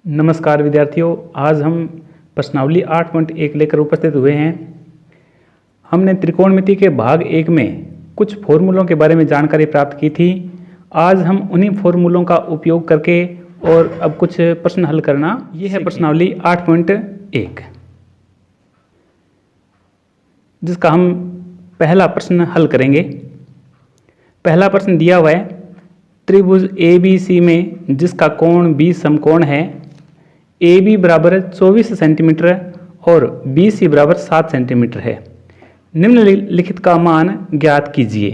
नमस्कार विद्यार्थियों, आज हम प्रश्नावली 8.1 लेकर उपस्थित हुए हैं। हमने त्रिकोणमिति के भाग 1 में कुछ फॉर्मूलों के बारे में जानकारी प्राप्त की थी। आज हम उन्हीं फॉर्मूलों का उपयोग करके और अब कुछ प्रश्न हल करना ये है प्रश्नावली 8.1, जिसका हम पहला प्रश्न हल करेंगे। पहला प्रश्न दिया हुआ है, त्रिभुज ABC में जिसका कोण B समकोण है, AB बराबर 24 सेंटीमीटर और BC बराबर 7 सेंटीमीटर है। निम्नलिखित का मान ज्ञात कीजिए।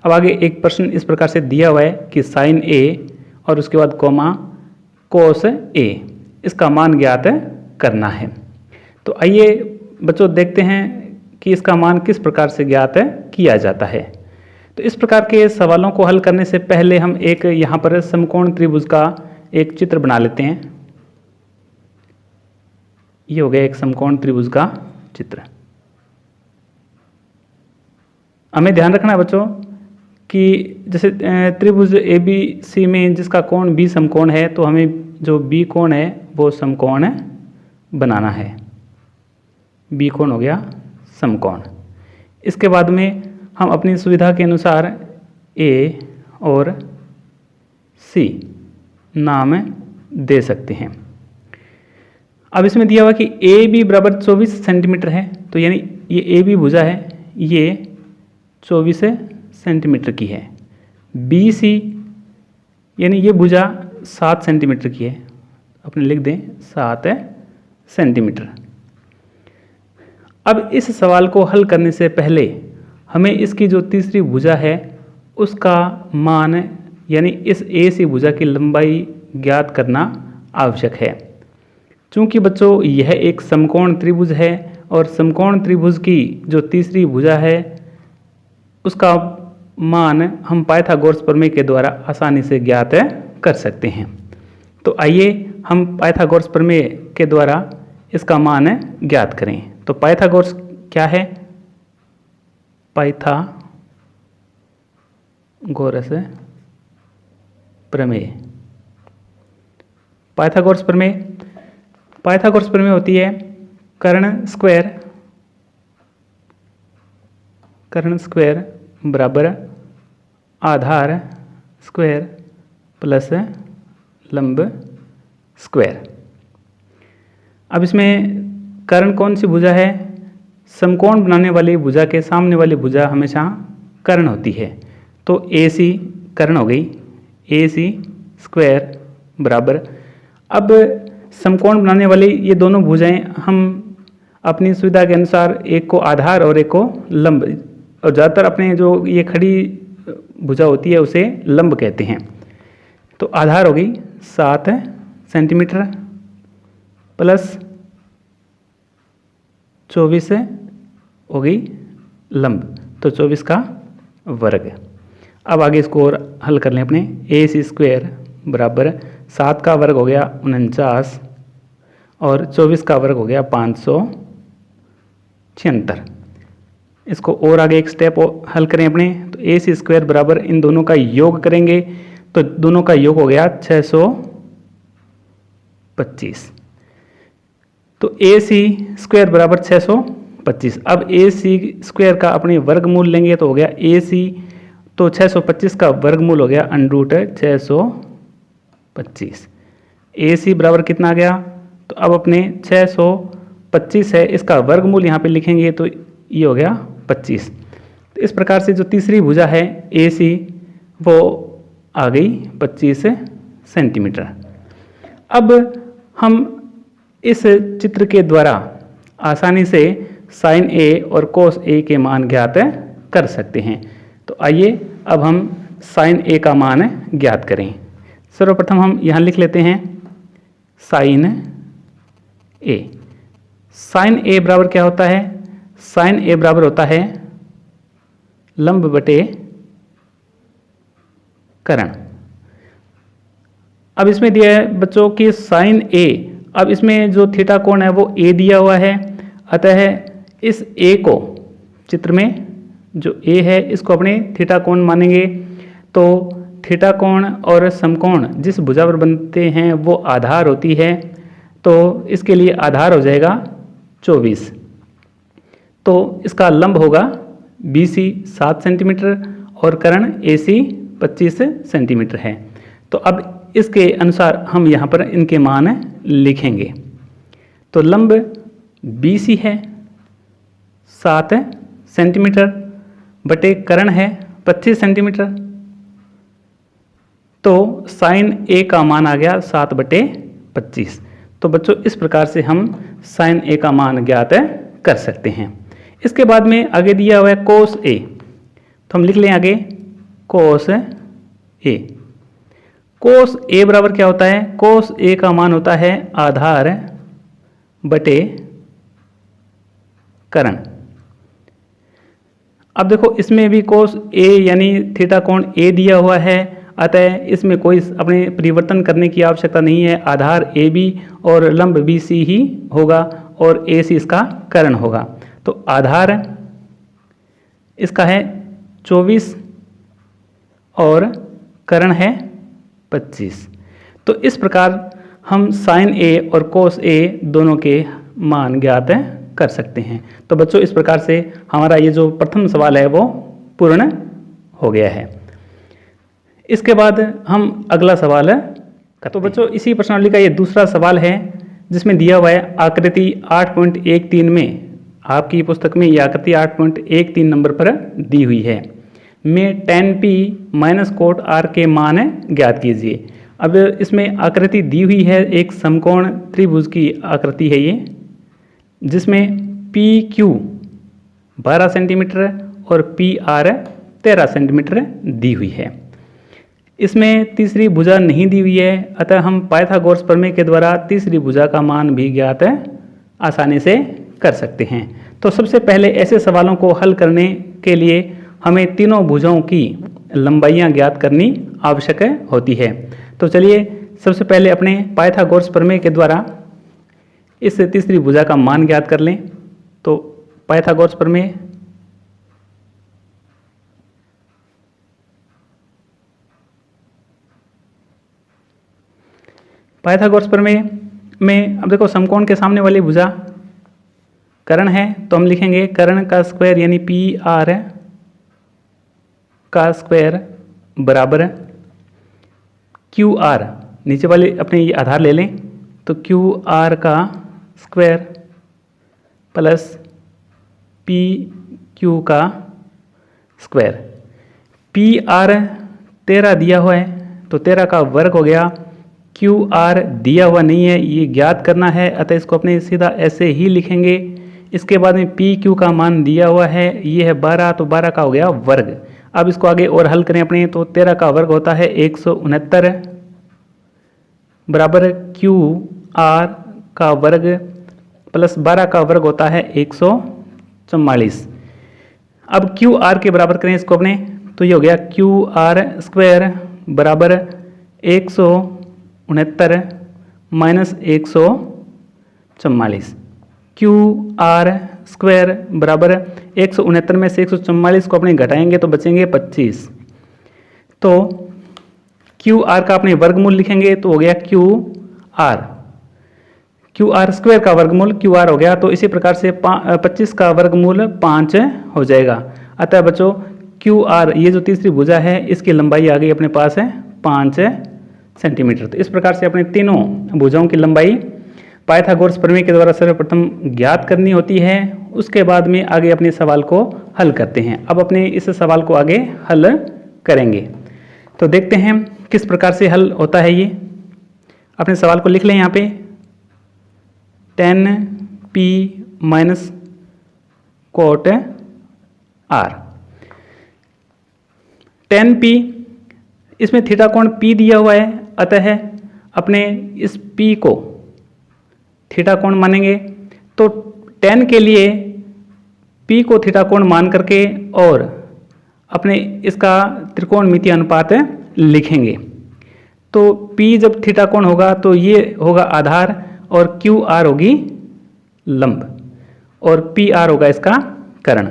अब आगे एक प्रश्न इस प्रकार से दिया हुआ है कि साइन A और उसके बाद कोमा कोस A, इसका मान ज्ञात करना है। तो आइए बच्चों देखते हैं कि इसका मान किस प्रकार से ज्ञात किया जाता है। तो इस प्रकार के सवालों को हल करने से पहले हम एक यहाँ पर समकोण त्रिभुज का एक चित्र बना लेते हैं। ये हो गया एक समकोण त्रिभुज का चित्र। हमें ध्यान रखना है बच्चों कि जैसे त्रिभुज ABC में जिसका कोण B समकोण है, तो हमें जो B कोण है वो समकोण बनाना है। B कोण हो गया समकोण। इसके बाद में हम अपनी सुविधा के अनुसार A और C नाम दे सकते हैं। अब इसमें दिया हुआ कि AB बराबर 24 सेंटीमीटर है, तो यानी ये AB भुजा है, ये 24 सेंटीमीटर की है। BC यानी ये भुजा 7 सेंटीमीटर की है, अपने लिख दें 7 सेंटीमीटर। अब इस सवाल को हल करने से पहले हमें इसकी जो तीसरी भुजा है उसका मान यानी इस AC भुजा की लंबाई ज्ञात करना आवश्यक है। चूँकि बच्चों यह एक समकोण त्रिभुज है और समकोण त्रिभुज की जो तीसरी भुजा है उसका मान हम पाइथागोरस प्रमेय के द्वारा आसानी से ज्ञात कर सकते हैं। तो आइए हम पाइथागोरस प्रमेय के द्वारा इसका मान ज्ञात करें। तो पाइथागोरस क्या है? पाइथागोरस प्रमेय। पाइथागोरस प्रमेय होती है कर्ण स्क्वायर बराबर आधार स्क्वायर प्लस लंब स्क्वायर। अब इसमें कर्ण कौन सी भुजा है? समकोण बनाने वाली भुजा के सामने वाली भुजा हमेशा कर्ण होती है। तो AC कर्ण हो गई, AC स्क्वायर बराबर, अब समकोण बनाने वाली ये दोनों भुजाएं हम अपनी सुविधा के अनुसार एक को आधार और एक को लंब, और ज़्यादातर अपने जो ये खड़ी भुजा होती है उसे लंब कहते हैं। तो आधार हो गई 7 सेंटीमीटर प्लस 24 हो गई लंब, तो 24 का वर्ग। अब आगे इसको और हल कर लें अपने। AC स्क्वायर बराबर 7 का वर्ग हो गया 49 और 24 का वर्ग हो गया 576। इसको और आगे एक स्टेप हल करें अपने। तो AC स्क्वायर बराबर इन दोनों का योग करेंगे, तो दोनों का योग हो गया 625। तो AC स्क्वायर बराबर 625। अब AC स्क्वायर का अपने वर्गमूल लेंगे तो हो गया AC, तो 625 का वर्गमूल हो गया √625। AC बराबर कितना आ गया? तो अब अपने 625 है, इसका वर्गमूल यहाँ पे लिखेंगे तो ये हो गया 25। तो इस प्रकार से जो तीसरी भुजा है AC वो आ गई 25 सेंटीमीटर। अब हम इस चित्र के द्वारा आसानी से साइन A और कोस A के मान ज्ञात कर सकते हैं। तो आइए अब हम साइन A का मान ज्ञात करें। सर्वप्रथम हम यहाँ लिख लेते हैं साइन A। साइन A बराबर क्या होता है? साइन A बराबर होता है लंब बटे कर्ण। अब इसमें दिया है बच्चों कि साइन A, अब इसमें जो थीटा कोण है वो A दिया हुआ है, अतः इस A को चित्र में जो A है इसको अपने थीटा कोण मानेंगे। तो थीटा कोण और समकोण जिस भुजा पर बनते हैं वो आधार होती है, तो इसके लिए आधार हो जाएगा 24। तो इसका लंब होगा BC 7 सेंटीमीटर और कर्ण AC 25 सेंटीमीटर है। तो अब इसके अनुसार हम यहाँ पर इनके मान लिखेंगे। तो लंब BC है 7 सेंटीमीटर बटे कर्ण है 25 सेंटीमीटर, तो साइन A का मान आ गया 7 बटे 25। तो बच्चों इस प्रकार से हम साइन A का मान ज्ञात कर सकते हैं। इसके बाद में आगे दिया हुआ है कोस A, तो हम लिख लें आगे कोस A। कोस A बराबर क्या होता है? कोस A का मान होता है आधार बटे कर्ण। अब देखो इसमें भी कोस A यानी थीटा कोण A दिया हुआ है, अतः इसमें कोई अपने परिवर्तन करने की आवश्यकता नहीं है। आधार AB और लंब BC ही होगा और AC इसका कर्ण होगा। तो आधार इसका है 24 और कर्ण है 25। तो इस प्रकार हम साइन A और कोस A दोनों के मान ज्ञात कर सकते हैं। तो बच्चों इस प्रकार से हमारा ये जो प्रथम सवाल है वो पूर्ण हो गया है। इसके बाद हम अगला सवाल करते हैं। तो बच्चों इसी प्रश्नावली का ये दूसरा सवाल है, जिसमें दिया हुआ है आकृति 8.13 में, आपकी पुस्तक में ये आकृति 8.13 नंबर पर दी हुई है, में tan P minus cot R के मान ज्ञात कीजिए। अब इसमें आकृति दी हुई है, एक समकोण त्रिभुज की आकृति है ये, जिसमें PQ 12 सेंटीमीटर और PR 13 सेंटीमीटर दी हुई है। इसमें तीसरी भुजा नहीं दी हुई है, अतः हम पाइथागोरस प्रमेय के द्वारा तीसरी भुजा का मान भी ज्ञात आसानी से कर सकते हैं। तो सबसे पहले ऐसे सवालों को हल करने के लिए हमें तीनों भुजाओं की लंबाइयां ज्ञात करनी आवश्यक होती है। तो चलिए सबसे पहले अपने पाइथागोरस प्रमेय के द्वारा इस तीसरी भुजा का मान ज्ञात कर लें। तो पाइथागोरस प्रमेय, पाइथागोरस प्रमेय में अब देखो समकोण के सामने वाली भुजा कर्ण है, तो हम लिखेंगे कर्ण का स्क्वायर यानी PR का स्क्वायर बराबर QR, नीचे वाले अपने ये आधार ले लें, तो QR का स्क्वायर प्लस PQ का स्क्वायर। PR 13 दिया हुआ है, तो 13 का वर्ग हो गया। QR दिया हुआ नहीं है, ये ज्ञात करना है, अतः इसको अपने सीधा ऐसे ही लिखेंगे। इसके बाद में PQ का मान दिया हुआ है, ये है 12, तो 12 का हो गया वर्ग। अब इसको आगे और हल करें अपने, तो 13 का वर्ग होता है 169 बराबर QR का वर्ग प्लस 12 का वर्ग होता है 144। अब QR के बराबर करें इसको अपने, तो ये हो गया QR स्क्वायर बराबर 169 माइनस 144। QR स्क्वायर बराबर 169 में से 144 को अपने घटाएंगे तो बचेंगे 25। तो QR का अपने वर्गमूल लिखेंगे तो हो गया QR स्क्वायर का वर्गमूल QR हो गया। तो इसी प्रकार से 25 का वर्गमूल 5 हो जाएगा। अतः बच्चों QR ये जो तीसरी भुजा है इसकी लंबाई आ गई अपने पास है 5 सेंटीमीटर। तो इस प्रकार से अपने तीनों भुजाओं की लंबाई पाइथागोरस प्रमेय के द्वारा सर्वप्रथम ज्ञात करनी होती है। उसके बाद में आगे अपने सवाल को हल करते हैं। अब अपने इस सवाल को आगे हल करेंगे, तो देखते हैं किस प्रकार से हल होता है। ये अपने सवाल को लिख लें यहाँ पे, tan P minus cot R। tan P, इसमें थीटा कोण P दिया हुआ है, अतः अपने इस P को थीटा कोण मानेंगे। तो tan के लिए P को थीटा कोण मान करके और अपने इसका त्रिकोणमितीय अनुपात लिखेंगे। तो P जब थीटा कोण होगा तो ये होगा आधार और QR होगी लंब और PR होगा इसका कर्ण।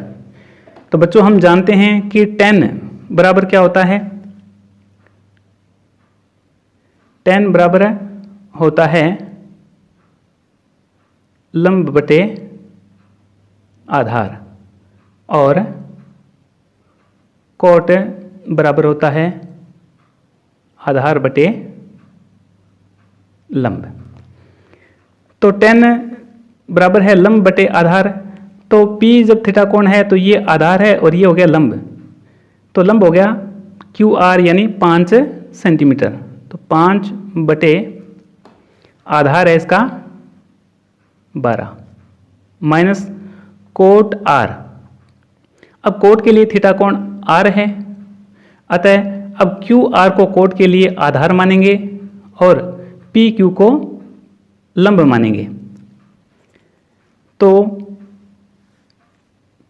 तो बच्चों हम जानते हैं कि tan बराबर क्या होता है, tan बराबर होता है लंब बटे आधार और cot बराबर होता है आधार बटे लंब। तो tan बराबर है लंब बटे आधार, तो P जब थीटा कोण है तो ये आधार है और ये हो गया लंब, तो लंब हो गया QR यानी 5 सेंटीमीटर। तो 5 बटे आधार है इसका 12 माइनस कोट R। अब कोट के लिए थीटा कोण R है, अतः अब QR को कोट के लिए आधार मानेंगे और PQ को लंब मानेंगे। तो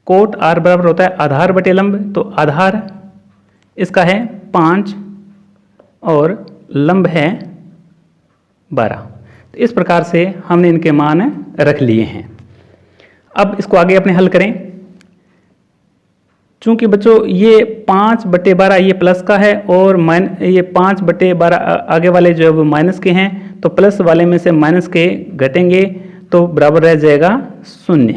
कोट R बराबर होता है आधार बटे लंब, तो आधार इसका है 5 और लंब है 12। तो इस प्रकार से हमने इनके मान रख लिए हैं। अब इसको आगे अपने हल करें। चूंकि बच्चों ये 5 बटे 12 ये प्लस का है और ये 5 बटे 12 आगे वाले जो है वो माइनस के हैं, तो प्लस वाले में से माइनस के घटेंगे तो बराबर रह जाएगा 0।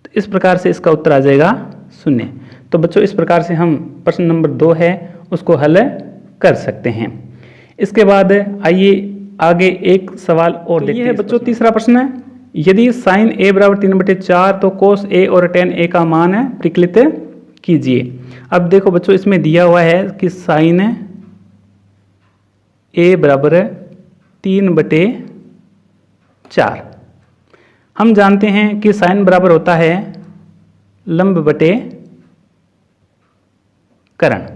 तो इस प्रकार से इसका उत्तर आ जाएगा 0। तो बच्चों इस प्रकार से हम प्रश्न नंबर 2 है उसको हल कर सकते हैं। इसके बाद आइए आगे एक सवाल और देखते हैं। ये है बच्चों तीसरा प्रश्न है, यदि साइन a बराबर 3/4 तो कोस a और tan a का मान परिकलित कीजिए। अब देखो बच्चों इसमें दिया हुआ है कि साइन a बराबर 3/4। हम जानते हैं कि साइन बराबर होता है लंब बटे करण,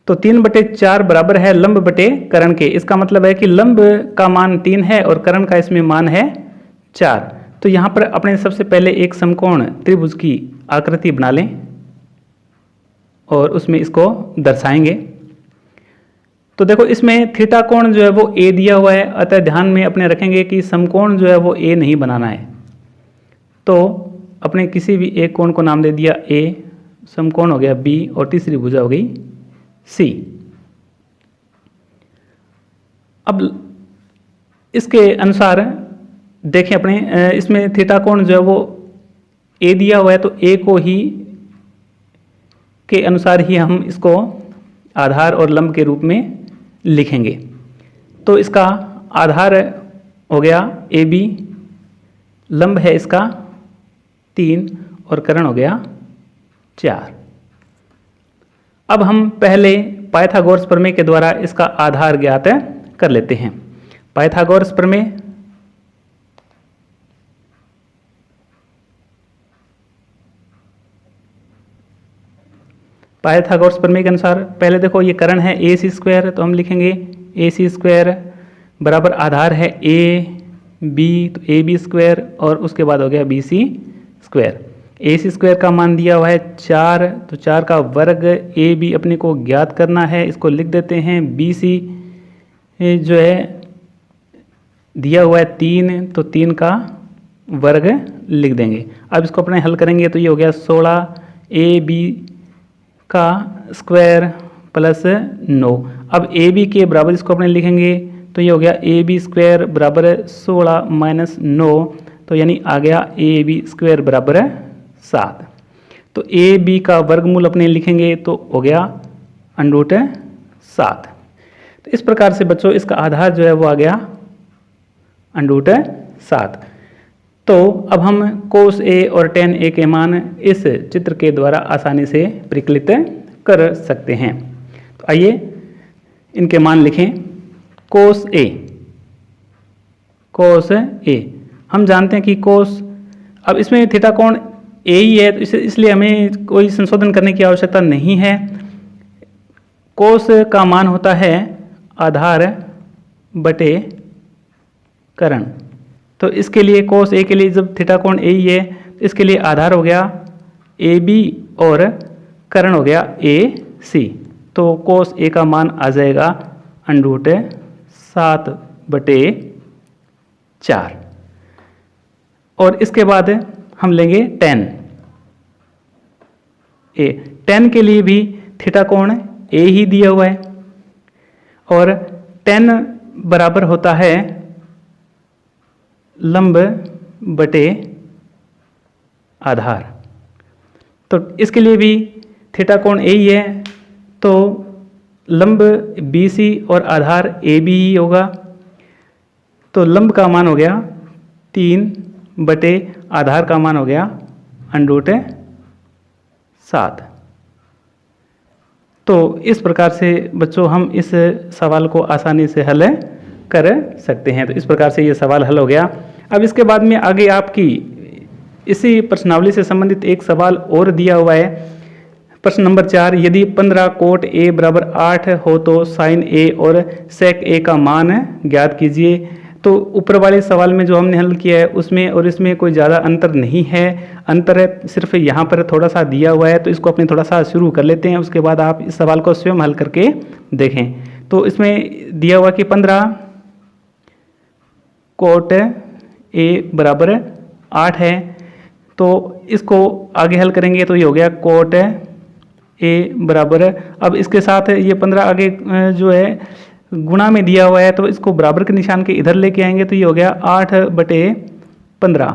तो 3/4 बराबर है लंब बटे करण के। इसका मतलब है कि लंब का मान 3 है और करण का इसमें मान है 4। तो यहाँ पर अपने सबसे पहले एक समकोण त्रिभुज की आकृति बना लें और उसमें इसको दर्शाएंगे। तो देखो इसमें थीटा कोण जो है वो a दिया हुआ है, अतः ध्यान में अपने रखेंगे कि समकोण जो है वो a नहीं बनाना है। तो अपने किसी भी एक कोण को नाम दे दिया a, समकोण हो गया b और तीसरी भुजा हो गई c। अब इसके अनुसार देखें अपने इसमें थीटा कोण जो है वो a दिया हुआ है, तो a को ही के अनुसार ही हम इसको आधार और लंब के रूप में लिखेंगे। तो इसका आधार हो गया AB, लंब है इसका 3 और करण हो गया 4। अब हम पहले पाइथागोरस प्रमेय के द्वारा इसका आधार ज्ञात कर लेते हैं। पाइथागोरस प्रमेय, पाइथागोरस प्रमेय के अनुसार पहले देखो ये करण है AC², तो हम लिखेंगे AC² बराबर आधार है AB, तो AB² और उसके बाद हो गया BC²। AC² का मान दिया हुआ है 4, तो 4 का वर्ग AB अपने को ज्ञात करना है, इसको लिख देते हैं। BC जो है दिया हुआ है 3, तो 3 का वर्ग लिख देंगे। अब इसको अपने हल करेंगे तो ये हो गया 16 AB का स्क्वायर प्लस 9। अब AB के बराबर इसको अपने लिखेंगे तो ये हो गया AB² बराबर 16 माइनस 9, तो यानी आ गया AB² बराबर 7। तो AB का वर्गमूल अपने लिखेंगे तो हो गया √7। तो इस प्रकार से बच्चों इसका आधार जो है वो आ गया √7। तो अब हम कोस A और tan A के मान इस चित्र के द्वारा आसानी से परिकलित कर सकते हैं। तो आइए इनके मान लिखें। कोस A, कोस A हम जानते हैं कि कोस, अब इसमें थीटा कोण A ही है, तो इसलिए हमें कोई संशोधन करने की आवश्यकता नहीं है। कोस का मान होता है आधार बटे करण, तो इसके लिए कोस A के लिए जब थीटा कोण A ही है तो इसके लिए आधार हो गया AB और करण हो गया AC। तो कोस A का मान आ जाएगा √7/4। और इसके बाद हम लेंगे tan A। tan के लिए भी थीटा कोण A ही दिया हुआ है और tan बराबर होता है लंब बटे आधार। तो इसके लिए भी थीटा कोण ए ही है, तो लंब BC और आधार AB ही होगा। तो लंब का मान हो गया 3 बटे आधार का मान हो गया √7। तो इस प्रकार से बच्चों हम इस सवाल को आसानी से हल कर सकते हैं। तो इस प्रकार से ये सवाल हल हो गया। अब इसके बाद में आगे आपकी इसी प्रश्नावली से संबंधित एक सवाल और दिया हुआ है। प्रश्न नंबर 4, यदि 15 कोट A बराबर 8 हो तो साइन A और सेक A का मान ज्ञात कीजिए। तो ऊपर वाले सवाल में जो हमने हल किया है उसमें और इसमें कोई ज़्यादा अंतर नहीं है। अंतर सिर्फ यहाँ पर थोड़ा सा दिया हुआ है, तो इसको अपने थोड़ा सा शुरू कर लेते हैं। उसके बाद आप इस सवाल को स्वयं हल करके देखें। तो इसमें दिया हुआ कि 15 कोट A बराबर 8 है, तो इसको आगे हल करेंगे तो ये हो गया कोट A बराबर, अब इसके साथ ये 15 आगे जो है गुणा में दिया हुआ है, तो इसको बराबर के निशान के इधर लेके आएंगे तो ये हो गया 8/15।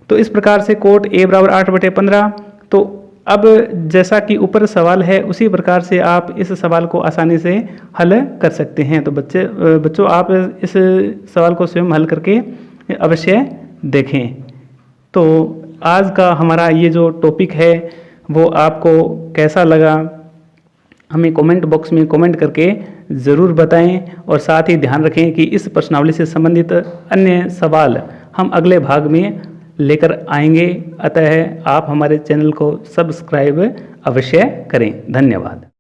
तो इस प्रकार से कोट A बराबर 8/15। तो अब जैसा कि ऊपर सवाल है उसी प्रकार से आप इस सवाल को आसानी से हल कर सकते हैं। तो बच्चों आप इस सवाल को स्वयं हल करके अवश्य देखें। तो आज का हमारा ये जो टॉपिक है वो आपको कैसा लगा हमें कमेंट बॉक्स में कमेंट करके ज़रूर बताएं, और साथ ही ध्यान रखें कि इस प्रश्नावली से संबंधित अन्य सवाल हम अगले भाग में लेकर आएंगे। अतः आप हमारे चैनल को सब्सक्राइब अवश्य करें। धन्यवाद।